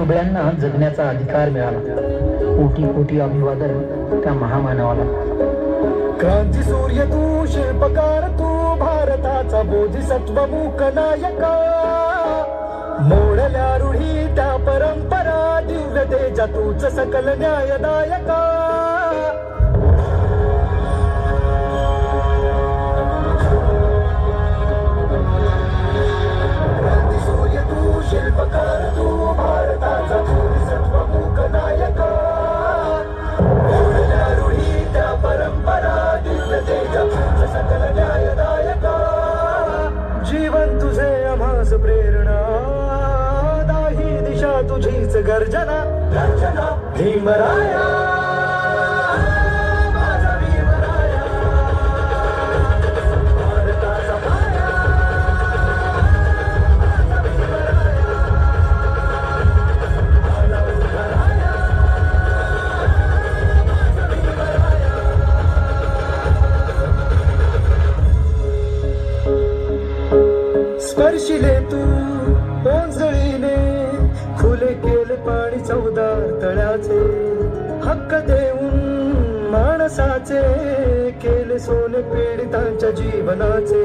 कुबळ्यांना जगण्याचा अधिकार मिळाला. कोटी कोटी अभिवादन त्या महामानवाला. क्रांती सूर्य तू, शिल्पकार तू, भारताचा बोधिसत्व मूक नायका. मोडल्या रूढी त्या परंपरा, दिव्य तेजा तूच सकल न्यायदायका. क्रांती सूर्य तू, शिल्पकार तू, भारताचा बोधिसत्व मूक नायका. मोडल्या रूढी त्या परंपरा, दिव्य तेजा तूच सकल न्यायदायका. जीवन तुझे आम्हास प्रेरणा, दाही दिशा तुझीच गर्जना. गर्जना भीमराया, माझा भीमराया. भारताचा पाया, माझा भीमराया. आला उभा राया, माझा भीमराया. स्पर्शिले तू ओंजळीने, खुले केले पाणी 14 तळ्याचे. हक्क देऊन माणसाचे, केले सोने पीडितांच्या जीवनाचे.